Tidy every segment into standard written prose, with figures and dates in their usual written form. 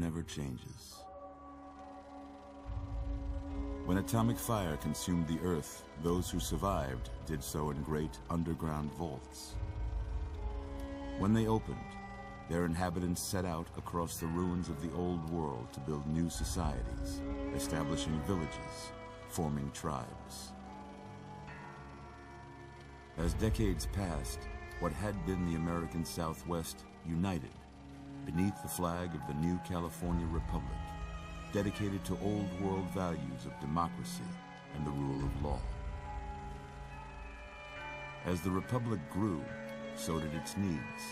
never changes. When atomic fire consumed the Earth, those who survived did so in great underground vaults. When they opened, their inhabitants set out across the ruins of the old world to build new societies, establishing villages, forming tribes. As decades passed, what had been the American Southwest united beneath the flag of the new California Republic, dedicated to old world values of democracy and the rule of law. As the Republic grew, so did its needs.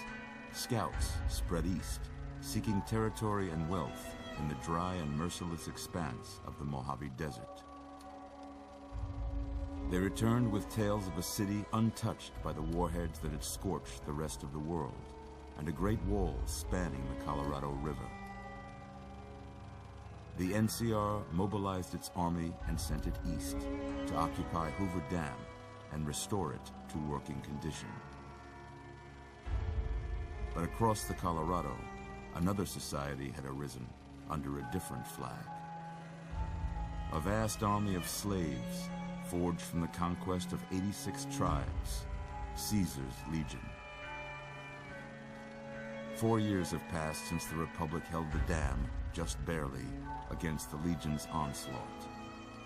Scouts spread east, seeking territory and wealth in the dry and merciless expanse of the Mojave Desert. They returned with tales of a city untouched by the warheads that had scorched the rest of the world, and a great wall spanning the Colorado River. The NCR mobilized its army and sent it east to occupy Hoover Dam and restore it to working condition. But across the Colorado, another society had arisen under a different flag. A vast army of slaves forged from the conquest of 86 tribes, Caesar's Legion. 4 years have passed since the Republic held the dam, just barely, against the Legion's onslaught.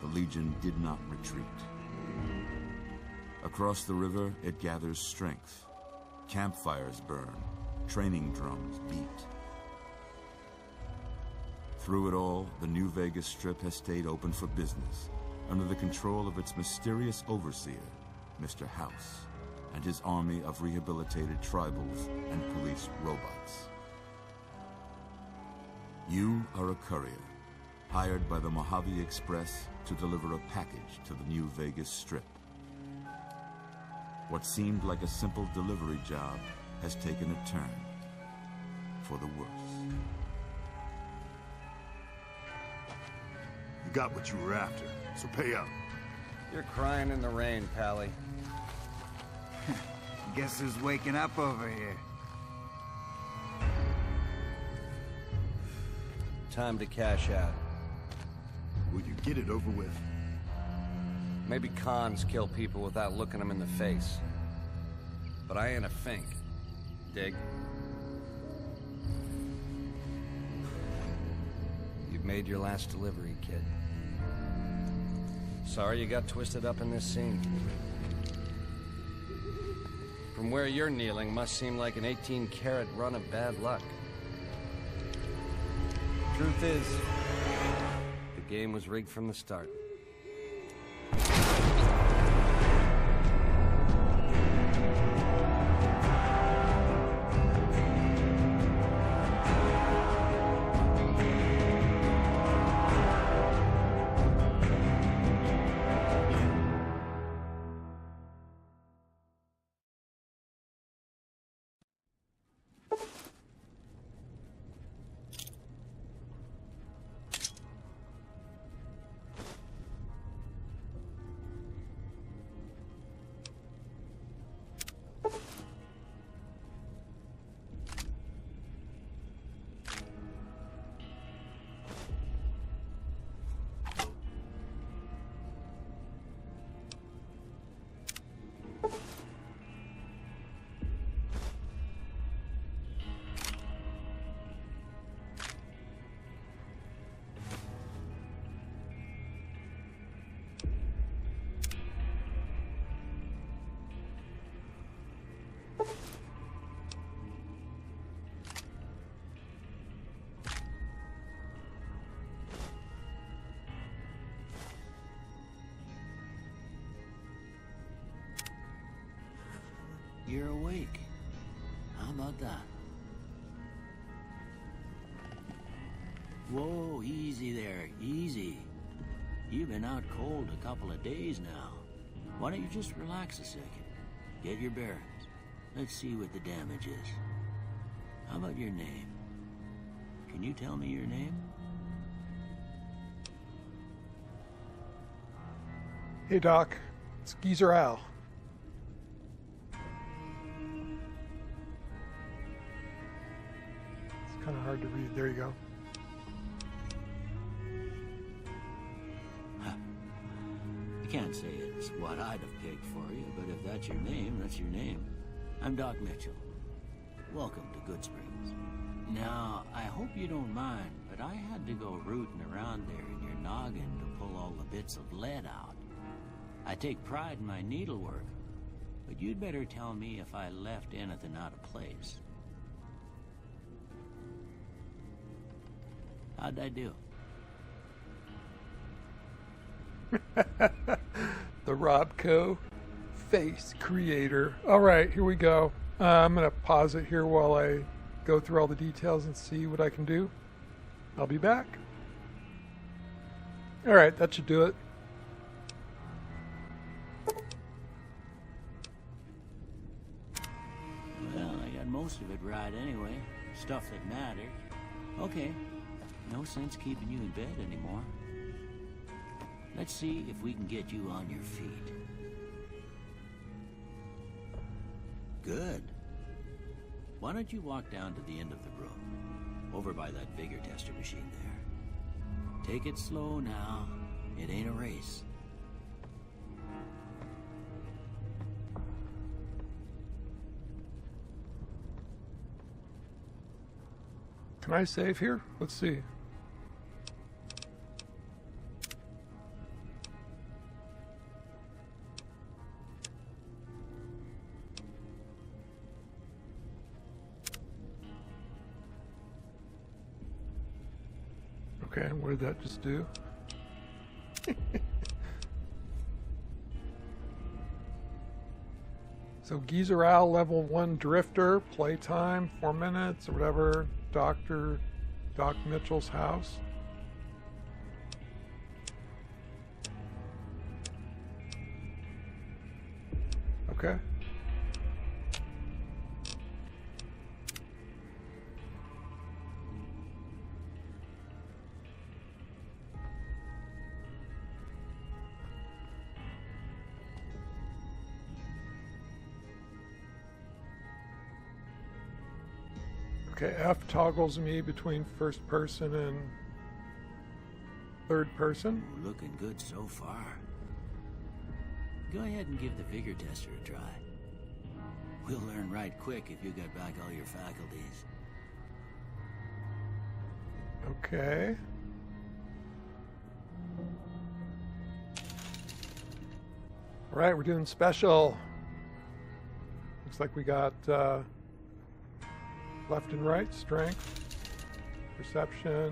The Legion did not retreat. Across the river, it gathers strength. Campfires burn, training drums beat. Through it all, the New Vegas Strip has stayed open for business, under the control of its mysterious overseer, Mr. House, and his army of rehabilitated tribals and police robots. You are a courier, hired by the Mojave Express to deliver a package to the New Vegas Strip. What seemed like a simple delivery job has taken a turn for the worse. You got what you were after, so pay up. You're crying in the rain, Pally. Guess who's waking up over here? Time to cash out. Will you get it over with? Maybe cons kill people without looking them in the face. But I ain't a fink. Dig? You've made your last delivery, kid. Sorry you got twisted up in this scene. From where you're kneeling must seem like an 18-carat run of bad luck. Truth is, the game was rigged from the start. You're awake. How about that? Whoa, easy there, easy. You've been out cold a couple of days now. Why don't you just relax a second? Get your bearings. Let's see what the damage is. How about your name? Can you tell me your name? Hey Doc, it's Geezer Al. It's kind of hard to read. There you go. I can't say it's what I'd have picked for you, but if that's your name, that's your name. I'm Doc Mitchell. Welcome to Good Springs. Now, I hope you don't mind, but I had to go rooting around there in your noggin to pull all the bits of lead out. I take pride in my needlework, but you'd better tell me if I left anything out of place. How'd I do? The Robco face creator. All right, here we go. I'm going to pause it here while I go through all the details and see what I can do. I'll be back. All right, that should do it. Well, I got most of it right anyway. Stuff that mattered. Okay, no sense keeping you in bed anymore. Let's see if we can get you on your feet. Good. Why don't you walk down to the end of the room, over by that vigor tester machine there. Take it slow now. It ain't a race. Can I save here? Let's see. Okay, what did that just do? So Geezer Al level 1 drifter, playtime, 4 minutes or whatever. Doc Mitchell's house. Okay. Okay, F toggles me between first person and third person. Ooh, looking good so far. Go ahead and give the vigor tester a try. We'll learn right quick if you got back all your faculties. Okay. All right, we're doing special. Looks like we got left and right, strength, perception,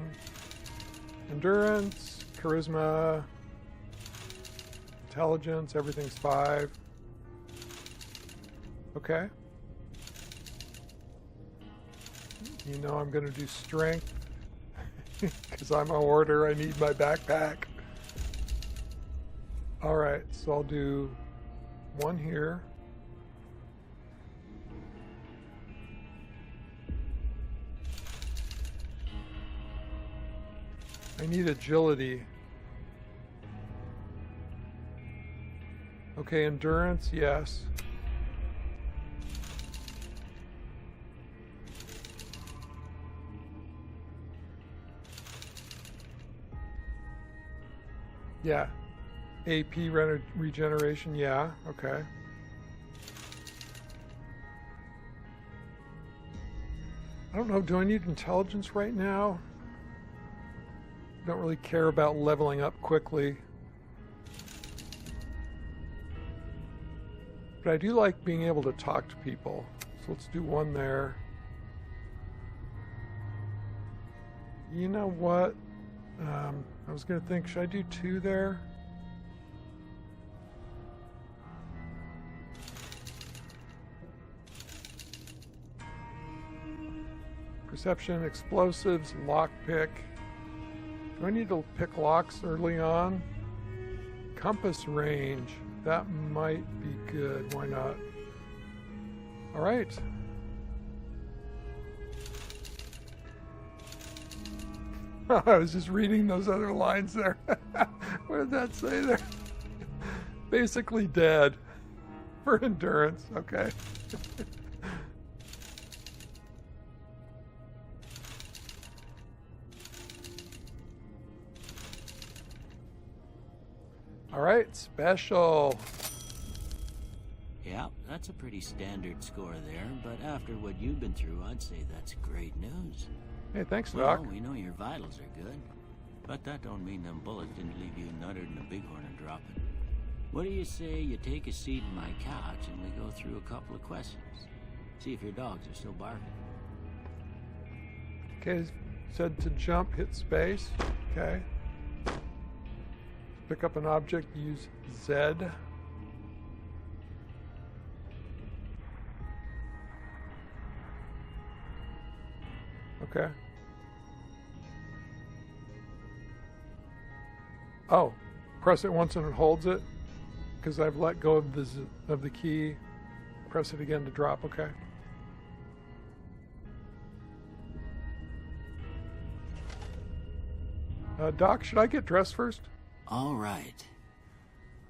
endurance, charisma, intelligence, everything's 5. Okay. You know I'm going to do strength because I'm a hoarder. I need my backpack. All right, so I'll do 1 here. I need agility. Okay, endurance, yes. Yeah. AP regeneration, yeah, okay. I don't know, do I need intelligence right now? Don't really care about leveling up quickly. But I do like being able to talk to people. So let's do 1 there. You know what? I was going to think, should I do 2 there? Perception, explosives, lockpick. Do I need to pick locks early on? Compass range. That might be good. Why not? All right. I was just reading those other lines there. What did that say there? Basically dead for endurance. Okay. All right, special. Yeah, that's a pretty standard score there, but after what you've been through, I'd say that's great news. Hey, thanks, Doc. Well, we know your vitals are good, but that don't mean them bullets didn't leave you nuttered in a bighorn and dropping. What do you say you take a seat in my couch and we go through a couple of questions? See if your dogs are still barking. Okay, said to jump, hit space. Okay. Pick up an object, use Z. Okay. Oh, press it once and it holds it because I've let go of the key. Press it again to drop. Okay. Doc, should I get dressed first? All right.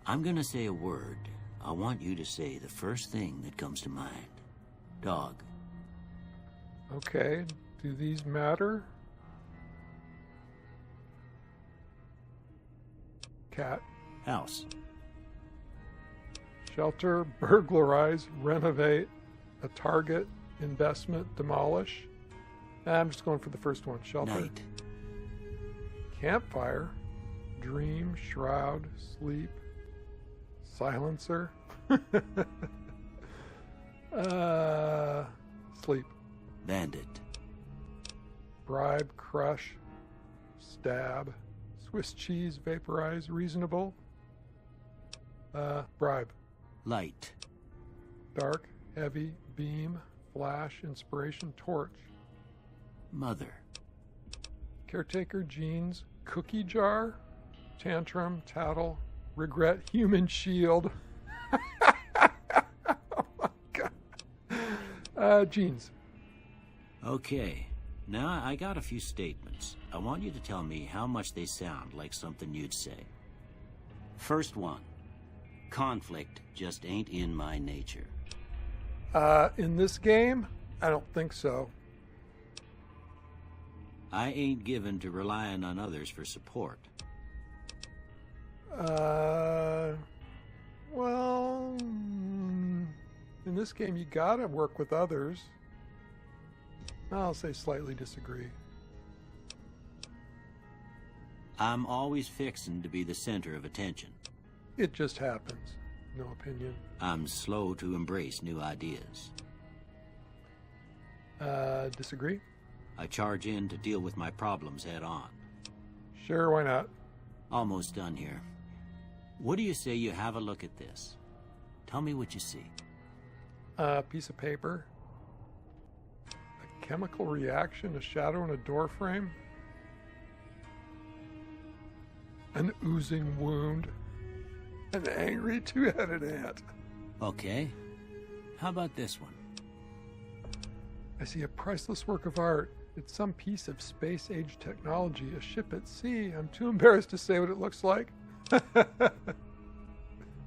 I'm gonna say a word. I want you to say the first thing that comes to mind. Dog. Okay. Do these matter? Cat. House. Shelter, burglarize, renovate, a target, investment, demolish. I'm just going for the first one. Shelter. Night. Campfire, dream, shroud, sleep, silencer. Sleep. Bandit. Bribe, crush, stab, Swiss cheese, vaporize, reasonable. Bribe. Light. Dark, heavy, beam, flash, inspiration, torch. Mother. Caretaker, jeans, cookie jar, tantrum, tattle, regret, human shield. Oh my God. Jeans. Okay. Now I got a few statements. I want you to tell me how much they sound like something you'd say. First one. Conflict just ain't in my nature. In this game, I don't think so. I ain't given to relying on others for support. Well, in this game, you gotta work with others. I'll say slightly disagree. I'm always fixin' to be the center of attention. It just happens. No opinion. I'm slow to embrace new ideas. Disagree? I charge in to deal with my problems head on. Sure, why not? Almost done here. What do you say you have a look at this? Tell me what you see. Piece of paper. A chemical reaction, a shadow in a door frame. An oozing wound. An angry two-headed ant. Okay. How about this one? I see a priceless work of art. It's some piece of space-age technology, a ship at sea. I'm too embarrassed to say what it looks like.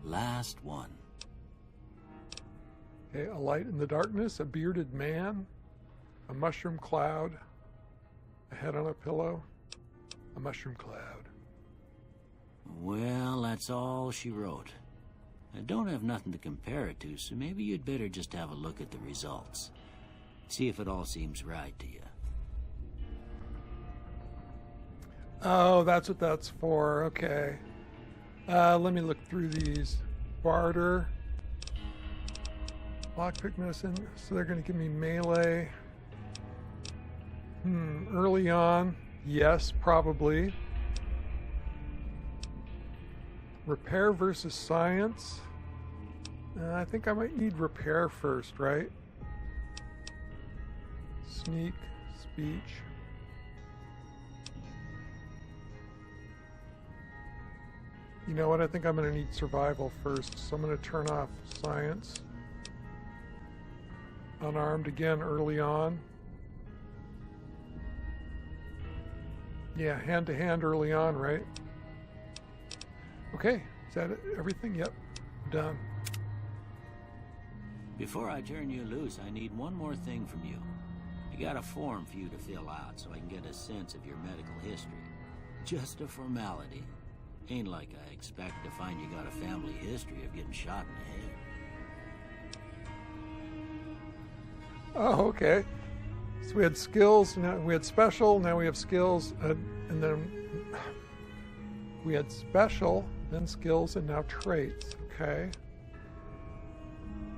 Last one. Okay, a light in the darkness, a bearded man, a mushroom cloud, a head on a pillow, a mushroom cloud. Well, that's all she wrote. I don't have nothing to compare it to, so maybe you'd better just have a look at the results. See if it all seems right to you. Oh, that's what that's for. Okay. Let me look through these. Barter. Lockpick medicine. So they're going to give me melee. Early on. Yes, probably. Repair versus science. I think I might need repair first, right? Sneak, speech. You know what? I think I'm going to need survival first. So I'm going to turn off science. Unarmed again early on. Yeah, hand to hand early on, right? Okay, is that it? Everything? Yep, done. Before I turn you loose, I need one more thing from you. I got a form for you to fill out so I can get a sense of your medical history. Just a formality. Ain't like I expect to find you got a family history of getting shot in the head. Oh, okay. So we had skills, now we had special, now we have skills, and then we had special, then skills, and now traits. Okay.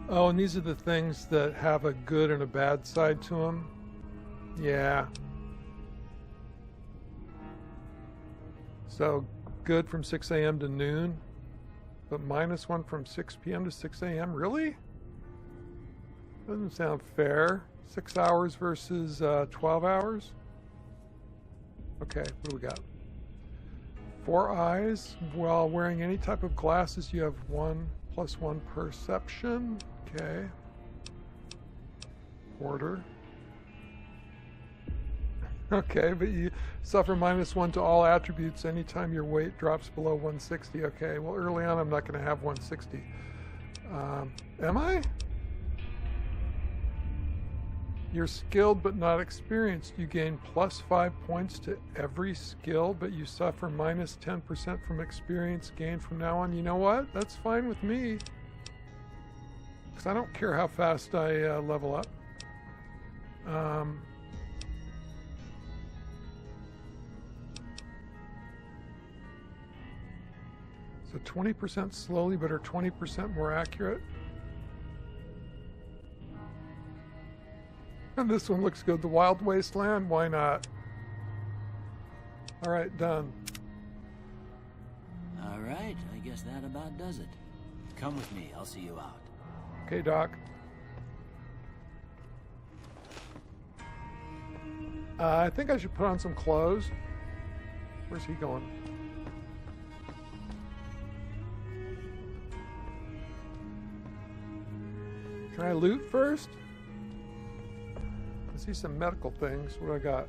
Oh, and these are the things that have a good and a bad side to them. Yeah. So good from 6 a.m. to noon, but -1 from 6 p.m. to 6 a.m. Really? Doesn't sound fair. 6 hours versus 12 hours? Okay, what do we got? 4 eyes. While wearing any type of glasses, you have 1+1 perception. Okay. Order. Okay, but you suffer -1 to all attributes anytime your weight drops below 160. Okay, well early on I'm not going to have 160. Am I? You're skilled but not experienced. You gain +5 points to every skill, but you suffer -10% from experience gained from now on. You know what? That's fine with me. Because I don't care how fast I level up. So 20% slowly, but are 20% more accurate. And this one looks good. The Wild Wasteland, why not? All right, done. All right, I guess that about does it. Come with me, I'll see you out. Okay, Doc. I think I should put on some clothes. Where's he going? Can I loot first? I see some medical things. What do I got?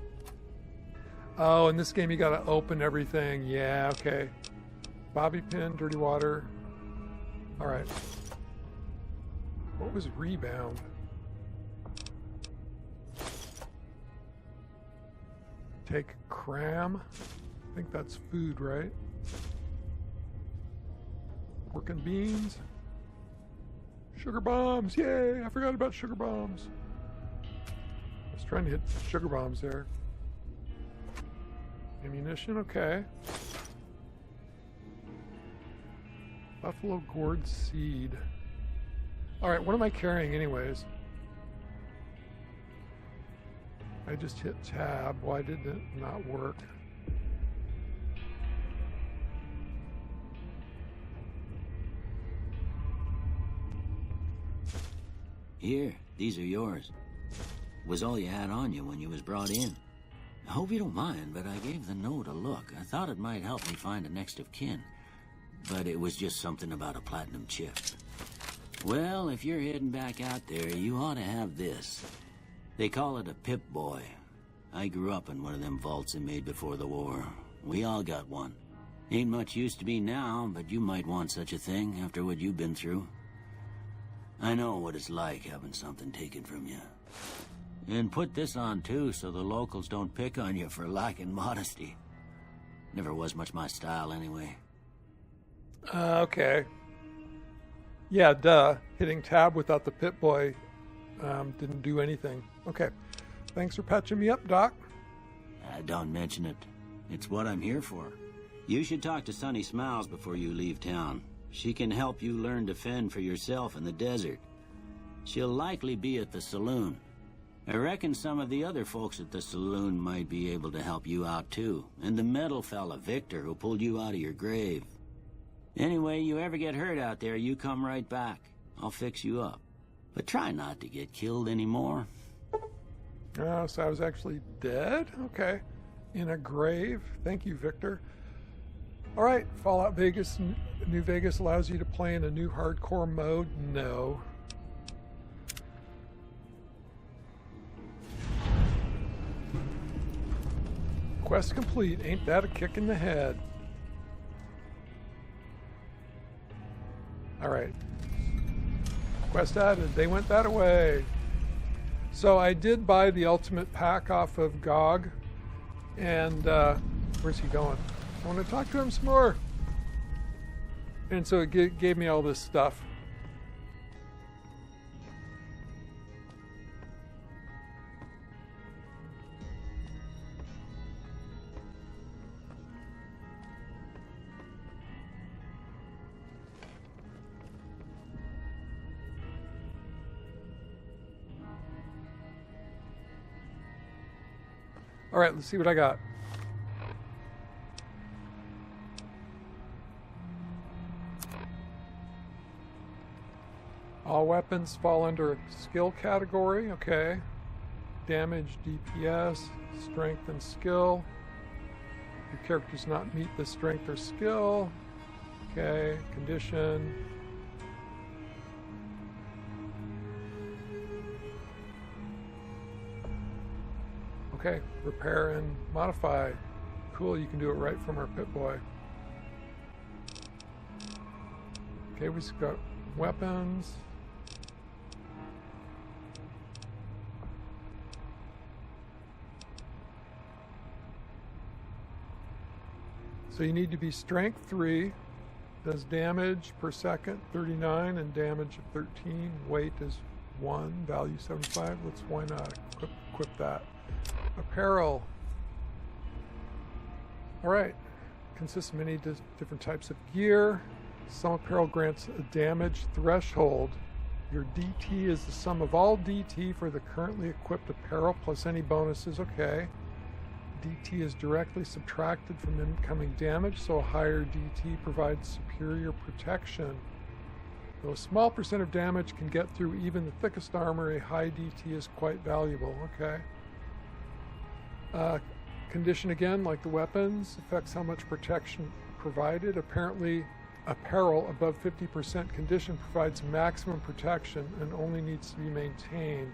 Oh, in this game you gotta open everything. Yeah, okay. Bobby pin, dirty water. Alright. What was rebound? Take cram. I think that's food, right? Working beans. Sugar bombs, yay! I forgot about sugar bombs. I was trying to hit sugar bombs there. Ammunition, okay. Buffalo gourd seed. Alright, what am I carrying anyways? I just hit tab. Why did it not work? Here, these are yours. Was all you had on you when you was brought in. I hope you don't mind, but I gave the note a look. I thought it might help me find a next of kin. But it was just something about a platinum chip. Well, if you're heading back out there, you ought to have this. They call it a Pip-Boy. I grew up in one of them vaults they made before the war. We all got one. Ain't much use to me now, but you might want such a thing after what you've been through. I know what it's like having something taken from you. And put this on too, so the locals don't pick on you for lacking modesty. Never was much my style anyway. Okay. Yeah, duh. Hitting tab without the Pip-Boy didn't do anything. Okay. Thanks for patching me up, Doc. Don't mention it. It's what I'm here for. You should talk to Sunny Smiles before you leave town. She can help you learn to fend for yourself in the desert. She'll likely be at the saloon. I reckon some of the other folks at the saloon might be able to help you out too. And the metal fella, Victor, who pulled you out of your grave. Anyway, you ever get hurt out there, you come right back. I'll fix you up. But try not to get killed anymore. Oh, so I was actually dead? Okay. In a grave. Thank you, Victor. All right, Fallout Vegas, New Vegas allows you to play in a new hardcore mode? No. Quest complete. Ain't that a kick in the head? All right. Quest added. They went that away. So I did buy the Ultimate Pack off of GOG. And where's he going? I want to talk to him some more. And so it gave me all this stuff. All right, let's see what I got. All weapons fall under a skill category, okay. Damage, DPS, strength and skill. Your character does not meet the strength or skill. Okay, condition. Okay, repair and modify. Cool, you can do it right from our Pip-Boy. Okay, we've got weapons. So you need to be strength 3, does damage per second 39 and damage of 13. Weight is 1, value 75. Why not equip that? Apparel. Alright. Consists of many different types of gear. Some apparel grants a damage threshold. Your DT is the sum of all DT for the currently equipped apparel plus any bonuses. Okay. DT is directly subtracted from incoming damage, so a higher DT provides superior protection. Though a small percent of damage can get through even the thickest armor, a high DT is quite valuable. Okay. Condition again, like the weapons, affects how much protection provided. Apparently, apparel above 50% condition provides maximum protection and only needs to be maintained.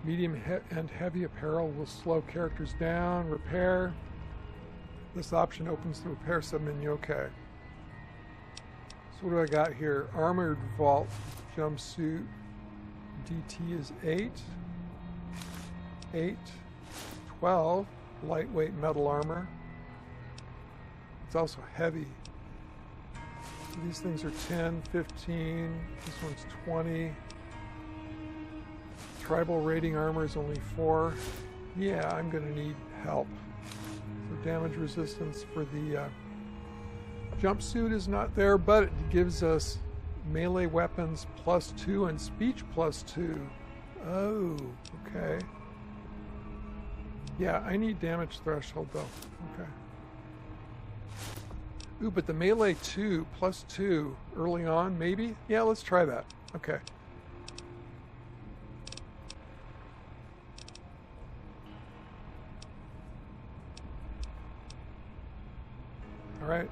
Medium and heavy apparel will slow characters down. Repair. This option opens the repair submenu. Okay. So what do I got here? Armored vault jumpsuit. DT is 8. 8. 12. Lightweight metal armor. It's also heavy. So these things are 10, 15. This one's 20. Tribal rating armor is only 4. Yeah, I'm going to need help. So damage resistance for the jumpsuit is not there, but it gives us melee weapons +2 and speech +2. Oh, okay. Yeah, I need damage threshold though. Okay. Ooh, but the melee 2 +2 early on, maybe? Yeah, let's try that. Okay. All right.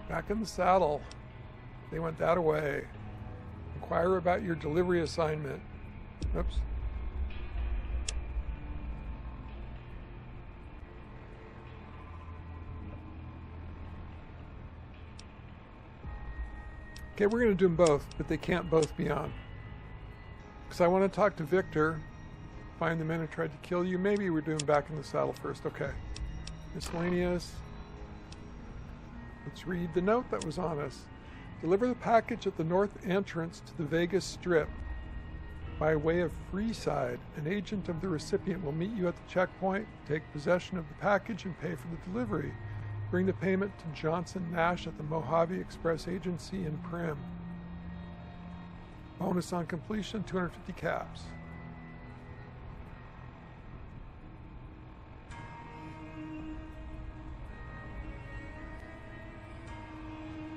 Back in the saddle. They went that away. Inquire about your delivery assignment. Oops. Okay, we're going to do them both, but they can't both be on. Because I want to talk to Victor, find the men who tried to kill you. Maybe we're doing back in the saddle first. Okay. Miscellaneous. Let's read the note that was on us. Deliver the package at the north entrance to the Vegas Strip. By way of Freeside, an agent of the recipient will meet you at the checkpoint, take possession of the package, and pay for the delivery. Bring the payment to Johnson Nash at the Mojave Express Agency in Prim. Bonus on completion, 250 caps.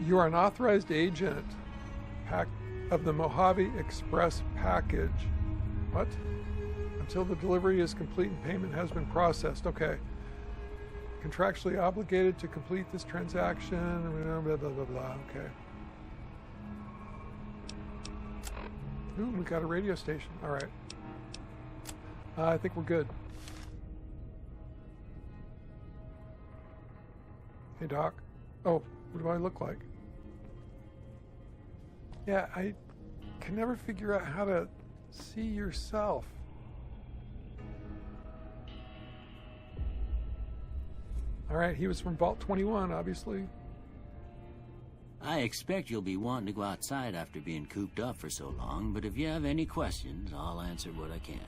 You are an authorized agent of the Mojave Express package. What? Until the delivery is complete and payment has been processed. Okay. Contractually obligated to complete this transaction. Blah, blah, blah, blah. Okay. Ooh, we got a radio station. All right. I think we're good. Hey, Doc. Oh, what do I look like? Yeah, I can never figure out how to see yourself. All right, he was from Vault 21, obviously. I expect you'll be wanting to go outside after being cooped up for so long, but if you have any questions, I'll answer what I can.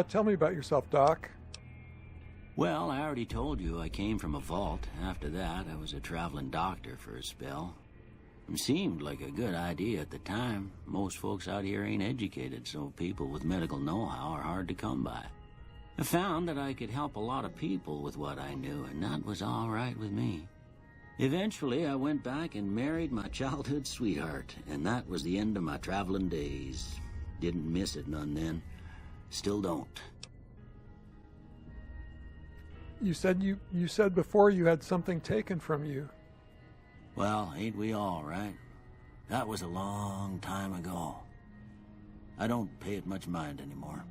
Tell me about yourself, Doc. Well, I already told you I came from a vault. After that, I was a traveling doctor for a spell. It seemed like a good idea at the time. Most folks out here ain't educated, so people with medical know-how are hard to come by. I found that I could help a lot of people with what I knew, and that was all right with me. Eventually, I went back and married my childhood sweetheart, and that was the end of my traveling days. Didn't miss it none then. Still don't. You said before you had something taken from you. Well, ain't we all, right? That was a long time ago. I don't pay it much mind anymore.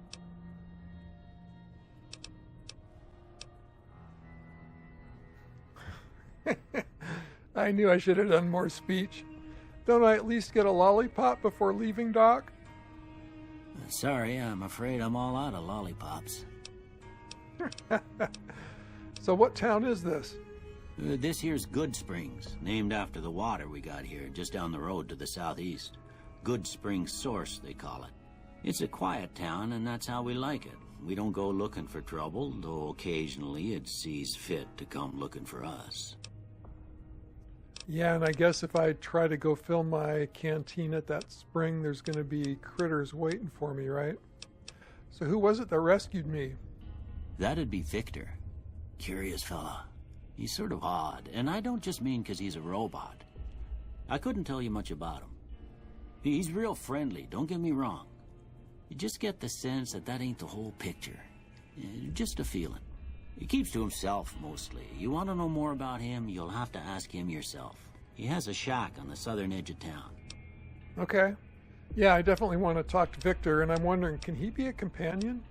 I knew I should have done more speech. Don't I at least get a lollipop before leaving, Doc? Sorry, I'm afraid I'm all out of lollipops. So what town is this? This here's Good Springs, named after the water we got here, just down the road to the southeast. Good Springs Source, they call it. It's a quiet town, and that's how we like it. We don't go looking for trouble, though occasionally it sees fit to come looking for us. Yeah, and I guess if I try to go fill my canteen at that spring, there's going to be critters waiting for me, right? So who was it that rescued me? That'd be Victor. Curious fella. He's sort of odd, and I don't just mean 'cause he's a robot. I couldn't tell you much about him. He's real friendly, don't get me wrong. You just get the sense that that ain't the whole picture. Just a feeling. He keeps to himself, mostly. You want to know more about him, you'll have to ask him yourself. He has a shack on the southern edge of town. Okay. Yeah, I definitely want to talk to Victor, and I'm wondering, can he be a companion?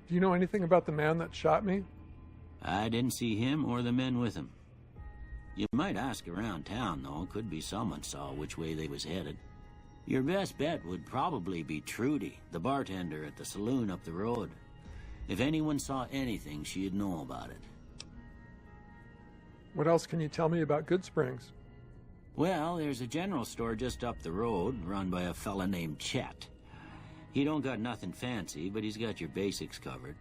Do you know anything about the man that shot me? I didn't see him or the men with him. You might ask around town, though. Could be someone saw which way they was headed. Your best bet would probably be Trudy, the bartender at the saloon up the road. If anyone saw anything, she'd know about it. What else can you tell me about Good Springs? Well, there's a general store just up the road, run by a fella named Chet. He don't got nothing fancy, but he's got your basics covered.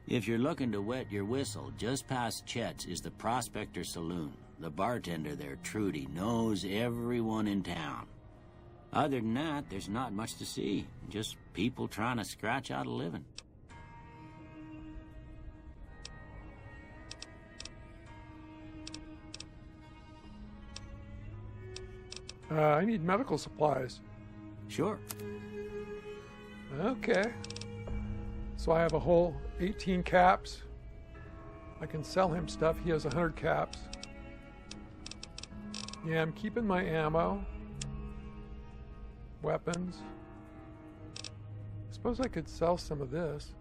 If you're looking to wet your whistle, just past Chet's is the Prospector Saloon. The bartender there, Trudy, knows everyone in town. Other than that, there's not much to see. Just people trying to scratch out a living. I need medical supplies. Sure. Okay. So I have a whole 18 caps. I can sell him stuff. He has 100 caps. Yeah, I'm keeping my ammo. Weapons. I suppose I could sell some of this.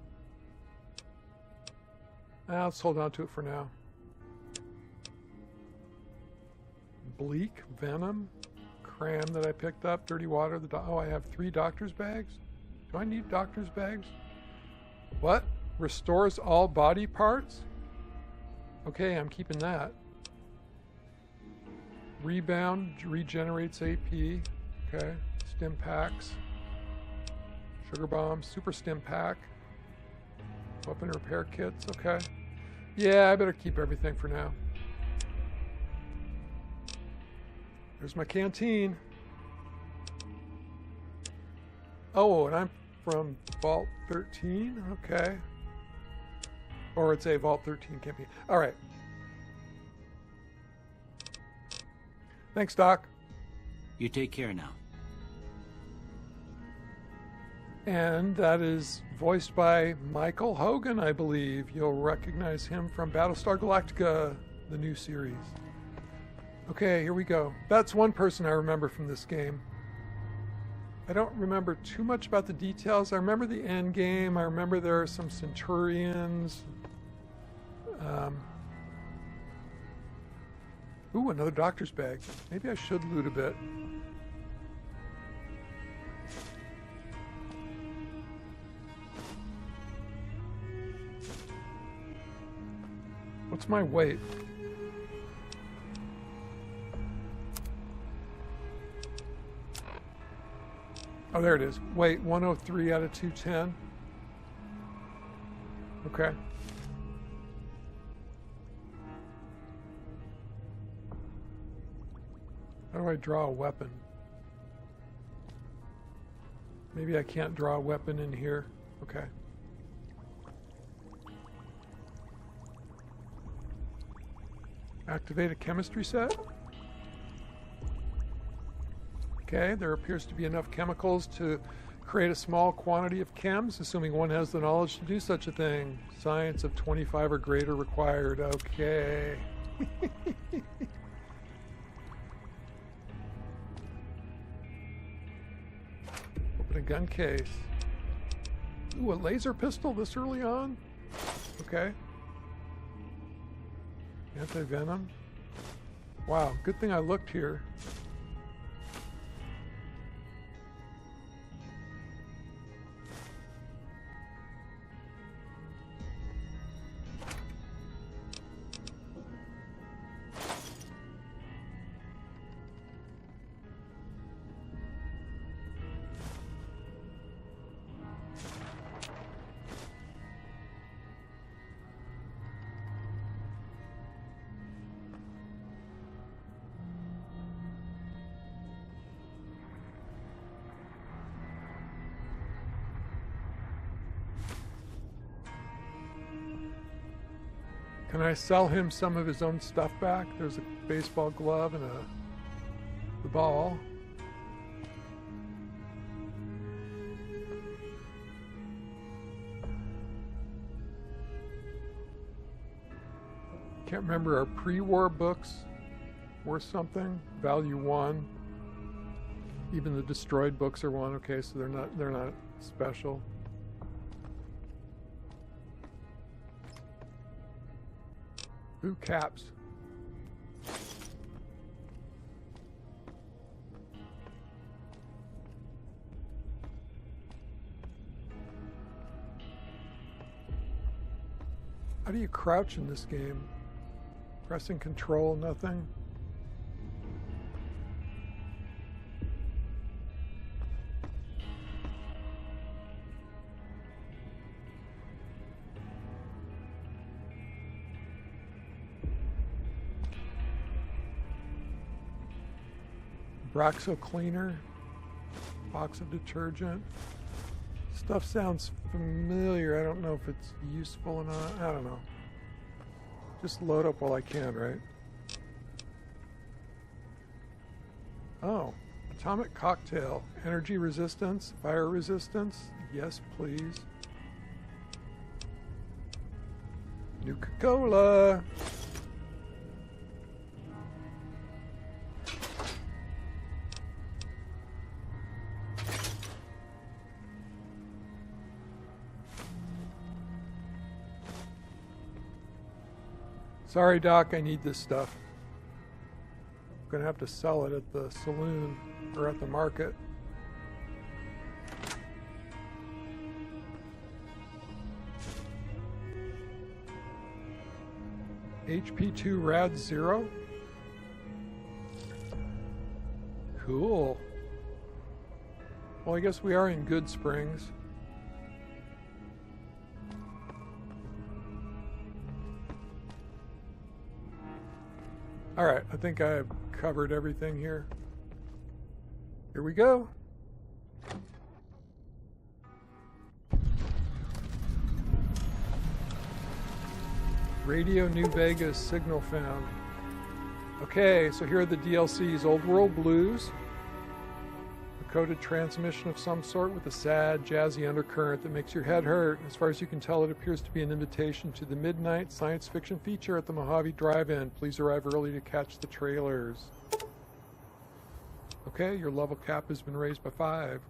Let's hold on to it for now. Bleak, venom, cram that I picked up, dirty water. Oh, I have 3 doctor's bags. Do I need doctor's bags? What? Restores all body parts? Okay, I'm keeping that. Rebound, regenerates AP. Okay. Stim packs. Sugar bombs, super stim pack. Weapon repair kits, okay. Yeah, I better keep everything for now. There's my canteen. Oh, and I'm from Vault 13, okay. Or it's a Vault 13 campaign. All right. Thanks, Doc. You take care now. And that is voiced by Michael Hogan, I believe. You'll recognize him from Battlestar Galactica, the new series. Okay, here we go. That's one person I remember from this game. I don't remember too much about the details. I remember the end game. I remember there are some Centurions. Ooh, another doctor's bag. Maybe I should loot a bit. What's my weight? Oh, there it is. Weight 103 out of 210. Okay. How do I draw a weapon? Maybe I can't draw a weapon in here. Okay. Activate a chemistry set. Okay, there appears to be enough chemicals to create a small quantity of chems, assuming one has the knowledge to do such a thing. Science of 25 or greater required. Okay. Open a gun case. Ooh, a laser pistol this early on? Okay. Anti-venom. Wow, good thing I looked here. Can I sell him some of his own stuff back? There's a baseball glove and the ball. Can't remember, our pre-war books worth something? Value 1. Even the destroyed books are 1. Okay, so they're not special. Ooh, caps. How do you crouch in this game? Pressing control, nothing. Braxo cleaner, box of detergent. Stuff sounds familiar. I don't know if it's useful or not. I don't know. Just load up while I can, right? Oh, atomic cocktail. Energy resistance, fire resistance. Yes, please. Nuka-Cola. Sorry, Doc, I need this stuff. I'm gonna have to sell it at the saloon or at the market. HP2 Rad 0. Cool. Well, I guess we are in Good Springs. All right, I think I've covered everything here. Here we go. Radio New Vegas signal found. Okay, so here are the DLCs. Old World Blues. A coded transmission of some sort with a sad, jazzy undercurrent that makes your head hurt. As far as you can tell, it appears to be an invitation to the midnight science fiction feature at the Mojave Drive-In. Please arrive early to catch the trailers. Okay, your level cap has been raised by 5.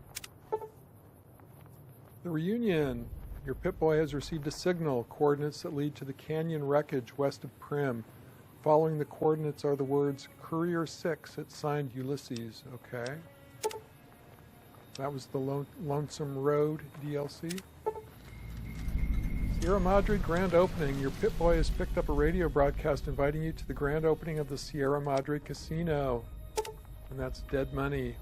The Reunion. Your Pip-Boy has received a signal. Coordinates that lead to the canyon wreckage west of Prim. Following the coordinates are the words Courier 6. It's signed Ulysses. Okay. That was the Lonesome Road DLC. Sierra Madre grand opening. Your Pip-Boy has picked up a radio broadcast inviting you to the grand opening of the Sierra Madre Casino. And that's dead money.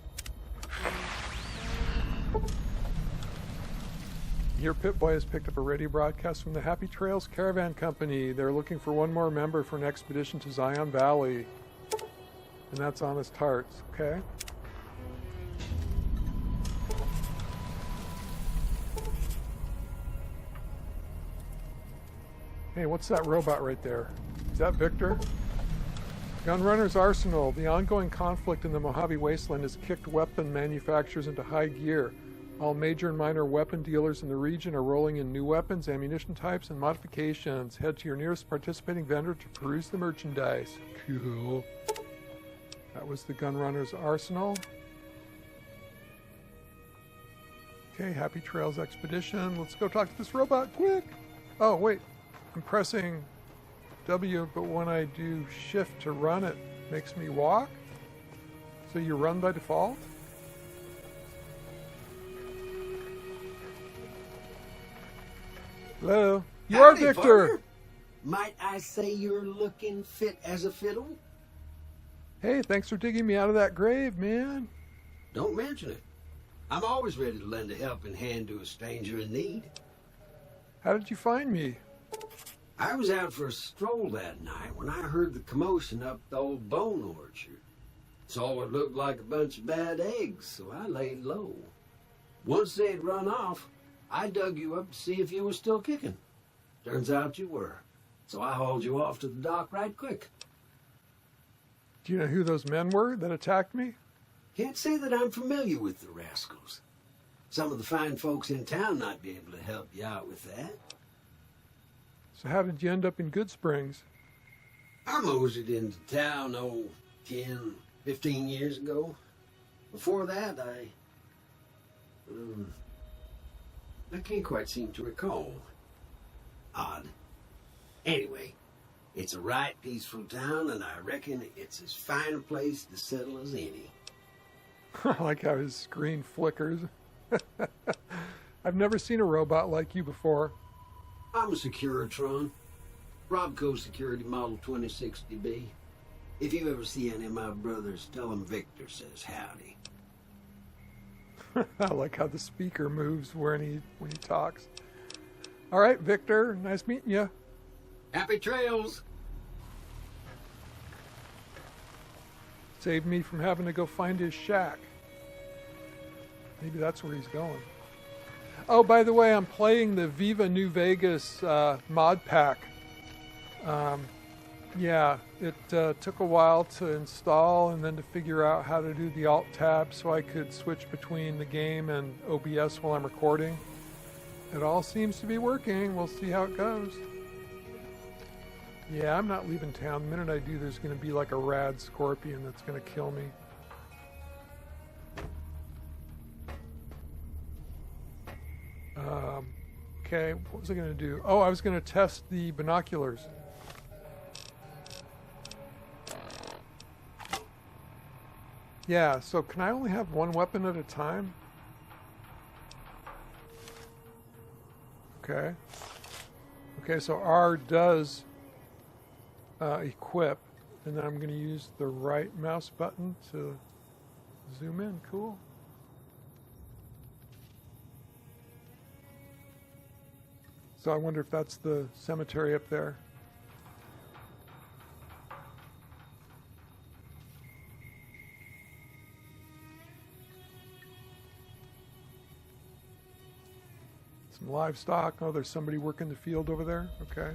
Your Pip-Boy has picked up a radio broadcast from the Happy Trails Caravan Company. They're looking for one more member for an expedition to Zion Valley. And that's Honest Hearts, okay? Hey, what's that robot right there? Is that Victor? Gunrunner's Arsenal. The ongoing conflict in the Mojave Wasteland has kicked weapon manufacturers into high gear. All major and minor weapon dealers in the region are rolling in new weapons, ammunition types, and modifications. Head to your nearest participating vendor to peruse the merchandise. Cool. That was the Gunrunner's Arsenal. Okay, Happy Trails Expedition. Let's go talk to this robot, quick! Oh, wait. I'm pressing W, but when I do shift to run, it makes me walk? So you run by default? Hello? You are Victor! Partner. Might I say you're looking fit as a fiddle? Hey, thanks for digging me out of that grave, man. Don't mention it. I'm always ready to lend a helping hand to a stranger in need. How did you find me? I was out for a stroll that night when I heard the commotion up the old bone orchard. Saw what looked like a bunch of bad eggs, so I laid low. Once they'd run off, I dug you up to see if you were still kicking. Turns out you were, so I hauled you off to the dock right quick. Do you know who those men were that attacked me? Can't say that I'm familiar with the rascals. Some of the fine folks in town might be able to help you out with that. So how did you end up in Good Springs? I moseyed into town, 10, 15 years ago. Before that, I can't quite seem to recall. Odd. Anyway, it's a right peaceful town, and I reckon it's as fine a place to settle as any. I like how his screen flickers. I've never seen a robot like you before. I'm a Securitron. Robco Security Model 2060B. If you ever see any of my brothers, tell them Victor says howdy. I like how the speaker moves when he talks. All right, Victor, nice meeting you. Happy trails! Saved me from having to go find his shack. Maybe that's where he's going. Oh, by the way, I'm playing the Viva New Vegas mod pack. Yeah, it took a while to install and then to figure out how to do the Alt tab so I could switch between the game and OBS while I'm recording. It all seems to be working. We'll see how it goes. Yeah, I'm not leaving town. The minute I do, there's going to be like a rad scorpion that's going to kill me. Okay, what was I going to do? Oh, I was going to test the binoculars. Yeah, so can I only have one weapon at a time? Okay. Okay, so R does equip, and then I'm going to use the right mouse button to zoom in. Cool. So I wonder if that's the cemetery up there. Some livestock. Oh, there's somebody working the field over there. Okay.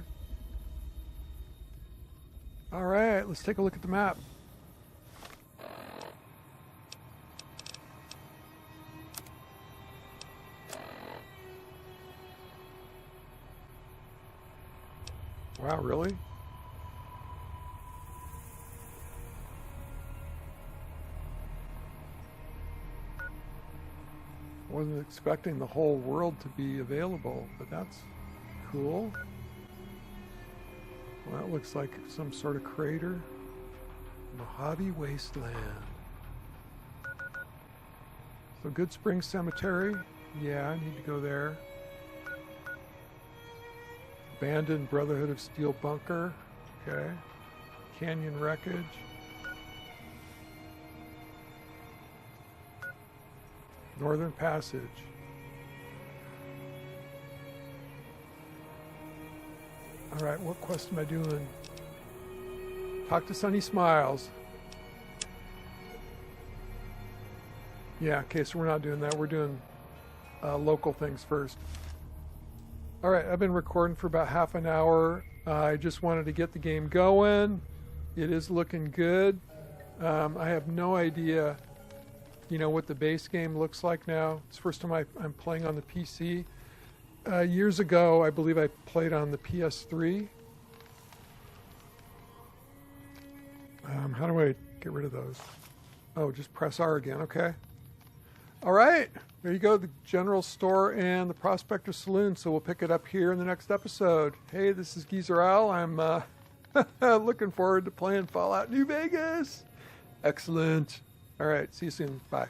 All right, let's take a look at the map. Wow, really? Wasn't expecting the whole world to be available, but that's cool. Well, that looks like some sort of crater. Mojave Wasteland. So Good Spring Cemetery. Yeah, I need to go there. Abandoned Brotherhood of Steel Bunker. Okay. Canyon Wreckage. Northern Passage. Alright, what quest am I doing? Talk to Sunny Smiles. Yeah, okay, so we're not doing that. We're doing local things first. Alright, I've been recording for about half an hour. I just wanted to get the game going. It is looking good. I have no idea, you know, what the base game looks like now. It's the first time I'm playing on the PC. Years ago, I believe I played on the PS3. How do I get rid of those? Oh, just press R again, okay. All right, there you go, the General Store and the Prospector Saloon. So we'll pick it up here in the next episode. Hey, this is Geezer Al. I'm looking forward to playing Fallout New Vegas. Excellent. All right, see you soon. Bye.